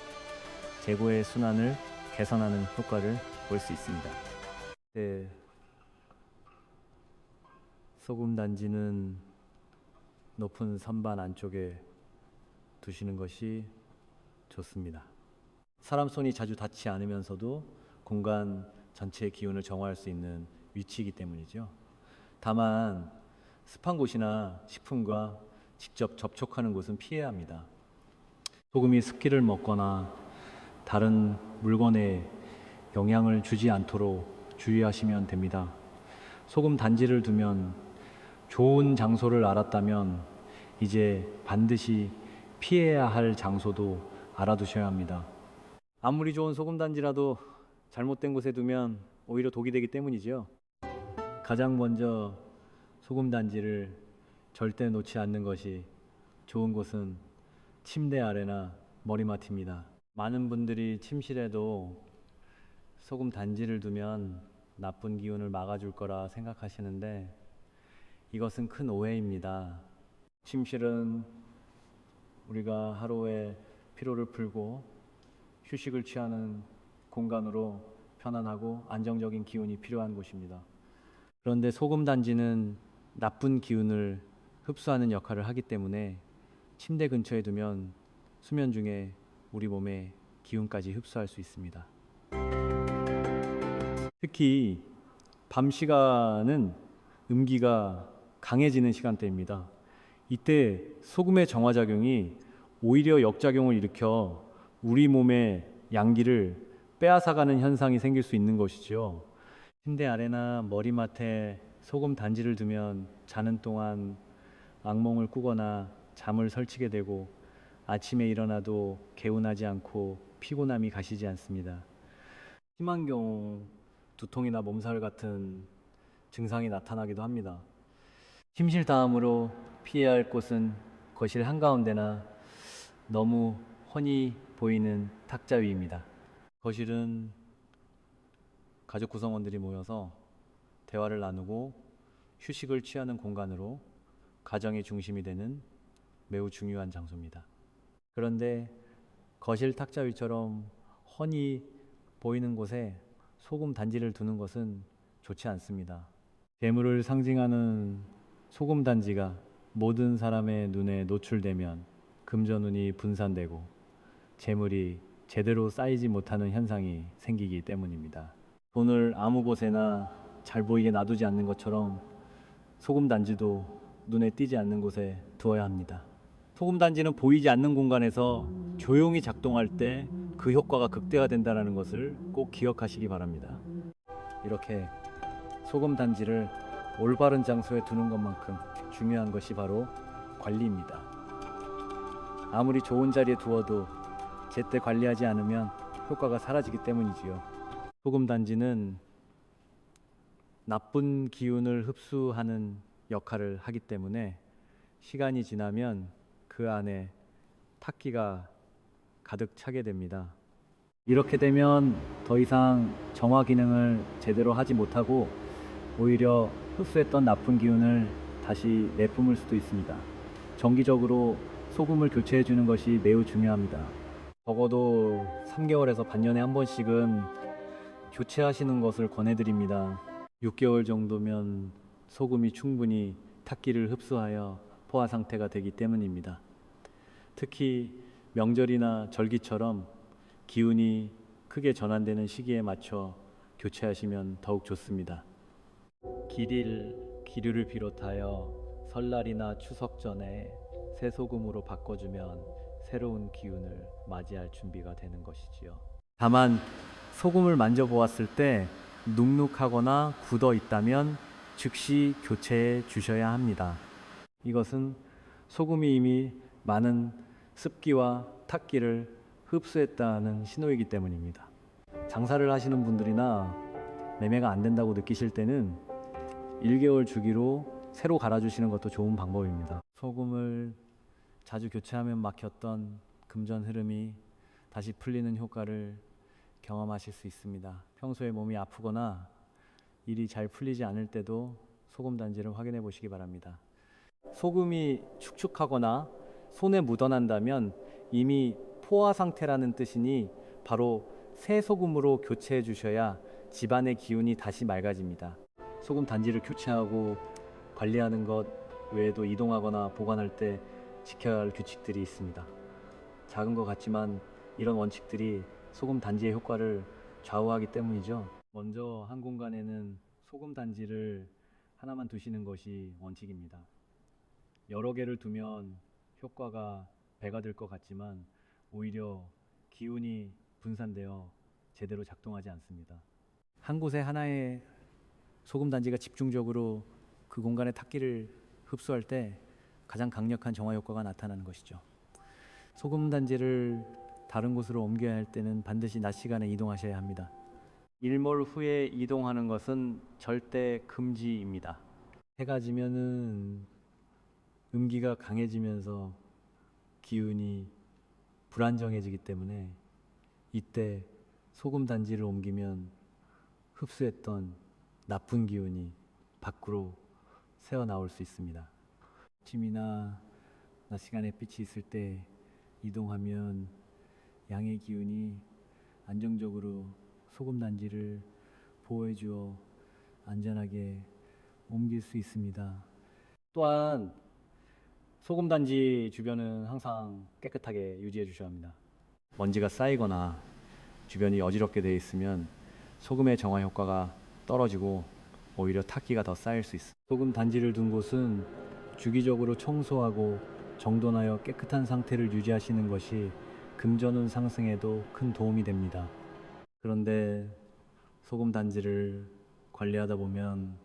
재고의 순환을 개선하는 효과를 볼 수 있습니다. 네, 소금 단지는 높은 선반 안쪽에 두시는 것이 좋습니다. 사람 손이 자주 닿지 않으면서도 공간 전체의 기운을 정화할 수 있는 위치이기 때문이죠. 다만 습한 곳이나 식품과 직접 접촉하는 곳은 피해야 합니다. 소금이 습기를 먹거나 다른 물건에 영향을 주지 않도록 주의하시면 됩니다. 소금 단지를 두면 좋은 장소를 알았다면 이제 반드시 피해야 할 장소도 알아두셔야 합니다. 아무리 좋은 소금 단지라도 잘못된 곳에 두면 오히려 독이 되기 때문이죠. 가장 먼저 소금 단지를 절대 놓지 않는 것이 좋은 곳은 침대 아래나 머리맡입니다. 많은 분들이 침실에도 소금 단지를 두면 나쁜 기운을 막아줄 거라 생각하시는데 이것은 큰 오해입니다. 침실은 우리가 하루에 피로를 풀고 휴식을 취하는 공간으로 편안하고 안정적인 기운이 필요한 곳입니다. 그런데 소금 단지는 나쁜 기운을 흡수하는 역할을 하기 때문에 침대 근처에 두면 수면 중에 우리 몸에 기운까지 흡수할 수 있습니다. 특히 밤 시간은 음기가 강해지는 시간대입니다. 이때 소금의 정화작용이 오히려 역작용을 일으켜 우리 몸의 양기를 빼앗아가는 현상이 생길 수 있는 것이죠. 침대 아래나 머리맡에 소금 단지를 두면 자는 동안 악몽을 꾸거나 잠을 설치게 되고 아침에 일어나도 개운하지 않고 피곤함이 가시지 않습니다. 심한 경우 두통이나 몸살 같은 증상이 나타나기도 합니다. 침실 다음으로 피해야 할 곳은 거실 한가운데나 너무 훤히 보이는 탁자 위입니다. 거실은 가족 구성원들이 모여서 대화를 나누고 휴식을 취하는 공간으로 가정의 중심이 되는 매우 중요한 장소입니다. 그런데 거실 탁자 위처럼 훤히 보이는 곳에 소금 단지를 두는 것은 좋지 않습니다. 재물을 상징하는 소금 단지가 모든 사람의 눈에 노출되면 금전운이 분산되고 재물이 제대로 쌓이지 못하는 현상이 생기기 때문입니다. 돈을 아무 곳에나 잘 보이게 놔두지 않는 것처럼 소금 단지도 눈에 띄지 않는 곳에 두어야 합니다. 소금 단지는 보이지 않는 공간에서 조용히 작동할 때 그 효과가 극대화된다는 것을 꼭 기억하시기 바랍니다. 이렇게 소금 단지를 올바른 장소에 두는 것만큼 중요한 것이 바로 관리입니다. 아무리 좋은 자리에 두어도 제때 관리하지 않으면 효과가 사라지기 때문이지요. 소금 단지는 나쁜 기운을 흡수하는 역할을 하기 때문에 시간이 지나면 그 안에 탁기가 가득 차게 됩니다. 이렇게 되면 더 이상 정화 기능을 제대로 하지 못하고 오히려 흡수했던 나쁜 기운을 다시 내뿜을 수도 있습니다. 정기적으로 소금을 교체해 주는 것이 매우 중요합니다. 적어도 3개월에서 반년에 한 번씩은 교체하시는 것을 권해드립니다. 6개월 정도면 소금이 충분히 탁기를 흡수하여 포화 상태가 되기 때문입니다. 특히 명절이나 절기처럼 기운이 크게 전환되는 시기에 맞춰 교체하시면 더욱 좋습니다. 기류를 비롯하여 설날이나 추석 전에 새 소금으로 바꿔주면 새로운 기운을 맞이할 준비가 되는 것이지요. 다만 소금을 만져보았을 때 눅눅하거나 굳어 있다면 즉시 교체해 주셔야 합니다. 이것은 소금이 이미 많은 습기와 탁기를 흡수했다는 신호이기 때문입니다. 장사를 하시는 분들이나 매매가 안 된다고 느끼실 때는 1개월 주기로 새로 갈아주시는 것도 좋은 방법입니다. 소금을 자주 교체하면 막혔던 금전 흐름이 다시 풀리는 효과를 경험하실 수 있습니다. 평소에 몸이 아프거나 일이 잘 풀리지 않을 때도 소금 단지를 확인해 보시기 바랍니다. 소금이 축축하거나 손에 묻어난다면 이미 포화 상태라는 뜻이니 바로 새 소금으로 교체해 주셔야 집안의 기운이 다시 맑아집니다. 소금 단지를 교체하고 관리하는 것 외에도 이동하거나 보관할 때 지켜야 할 규칙들이 있습니다. 작은 것 같지만 이런 원칙들이 소금 단지의 효과를 좌우하기 때문이죠. 먼저 한 공간에는 소금 단지를 하나만 두시는 것이 원칙입니다. 여러 개를 두면 효과가 배가 될 것 같지만 오히려 기운이 분산되어 제대로 작동하지 않습니다. 한 곳에 하나의 소금 단지가 집중적으로 그 공간의 탁기를 흡수할 때 가장 강력한 정화 효과가 나타나는 것이죠. 소금 단지를 다른 곳으로 옮겨야 할 때는 반드시 낮 시간에 이동하셔야 합니다. 일몰 후에 이동하는 것은 절대 금지입니다. 해가 지면은 음기가 강해지면서 기운이 불안정해지기 때문에 이때 소금 단지를 옮기면 흡수했던 나쁜 기운이 밖으로 새어 나올 수 있습니다. 아침이나 낮 시간에 햇빛이 있을 때 이동하면 양의 기운이 안정적으로 소금 단지를 보호해 주어 안전하게 옮길 수 있습니다. 또한 소금 단지 주변은 항상 깨끗하게 유지해 주셔야 합니다. 먼지가 쌓이거나 주변이 어지럽게 되어 있으면 소금의 정화 효과가 떨어지고 오히려 탁기가 더 쌓일 수 있습니다. 소금 단지를 둔 곳은 주기적으로 청소하고 정돈하여 깨끗한 상태를 유지하시는 것이 금전운 상승에도 큰 도움이 됩니다. 그런데 소금 단지를 관리하다 보면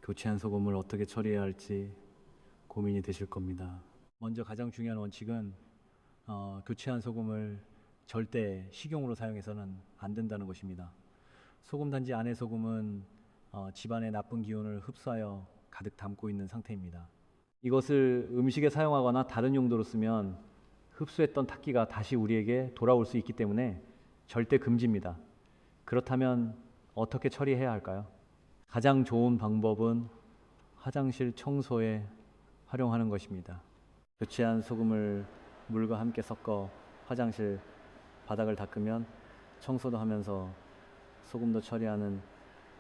교체한 소금을 어떻게 처리해야 할지 고민이 되실 겁니다. 먼저 가장 중요한 원칙은 교체한 소금을 절대 식용으로 사용해서는 안 된다는 것입니다. 소금 단지 안의 소금은 집안의 나쁜 기운을 흡수하여 가득 담고 있는 상태입니다. 이것을 음식에 사용하거나 다른 용도로 쓰면 흡수했던 탁기가 다시 우리에게 돌아올 수 있기 때문에 절대 금지입니다. 그렇다면 어떻게 처리해야 할까요? 가장 좋은 방법은 화장실 청소에 활용하는 것입니다. 교체한 소금을 물과 함께 섞어 화장실 바닥을 닦으면 청소도 하면서 소금도 처리하는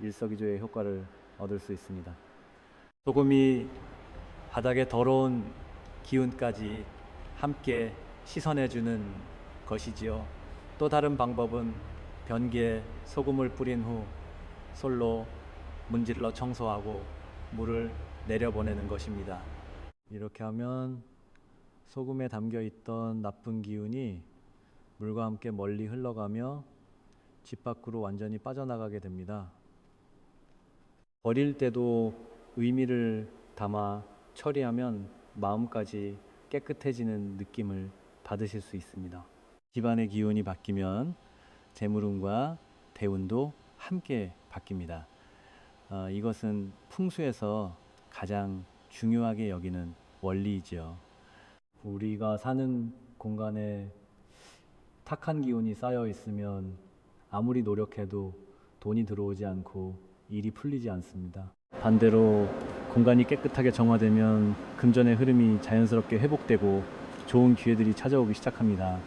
일석이조의 효과를 얻을 수 있습니다. 소금이 바닥의 더러운 기운까지 함께 씻어내주는 것이지요. 또 다른 방법은 변기에 소금을 뿌린 후 솔로 문질러 청소하고 물을 내려보내는 것입니다. 이렇게 하면 소금에 담겨 있던 나쁜 기운이 물과 함께 멀리 흘러가며 집 밖으로 완전히 빠져나가게 됩니다. 버릴 때도 의미를 담아 처리하면 마음까지 깨끗해지는 느낌을 받으실 수 있습니다. 집안의 기운이 바뀌면 재물운과 대운도 함께 바뀝니다. 이것은 풍수에서 가장 중요하게 여기는 원리이죠. 우리가 사는 공간에 탁한 기운이 쌓여 있으면 아무리 노력해도 돈이 들어오지 않고 일이 풀리지 않습니다. 반대로 공간이 깨끗하게 정화되면 금전의 흐름이 자연스럽게 회복되고 좋은 기회들이 찾아오기 시작합니다.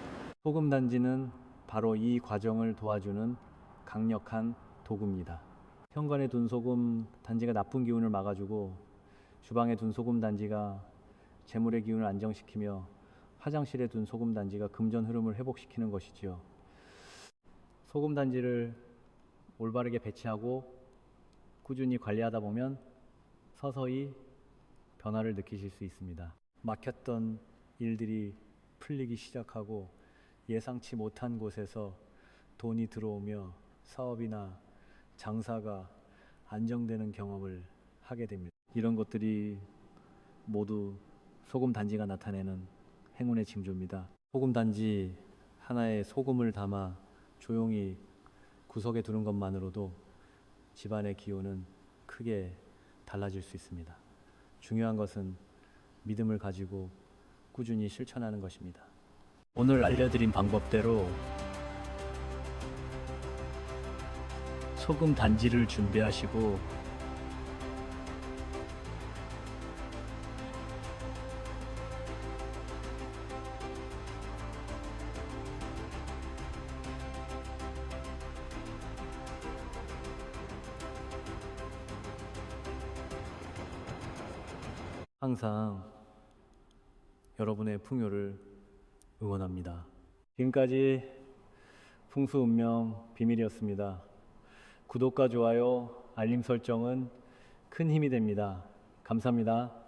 소금 단지는 바로 이 과정을 도와주는 강력한 도구입니다. 현관에 둔 소금 단지가 나쁜 기운을 막아주고 주방에 둔 소금 단지가 재물의 기운을 안정시키며 화장실에 둔 소금 단지가 금전 흐름을 회복시키는 것이지요. 소금 단지를 올바르게 배치하고 꾸준히 관리하다 보면 서서히 변화를 느끼실 수 있습니다. 막혔던 일들이 풀리기 시작하고 예상치 못한 곳에서 돈이 들어오며 사업이나 장사가 안정되는 경험을 하게 됩니다. 이런 것들이 모두 소금 단지가 나타내는 행운의 징조입니다. 소금 단지 하나에 소금을 담아 조용히 구석에 두는 것만으로도 집안의 기운은 크게 달라질 수 있습니다. 중요한 것은 믿음을 가지고 꾸준히 실천하는 것입니다. 오늘 알려드린 방법대로 소금 단지를 준비하시고 항상 여러분의 풍요를 응원합니다. 지금까지 풍수운명 비밀이었습니다. 구독과 좋아요, 알림 설정은 큰 힘이 됩니다. 감사합니다.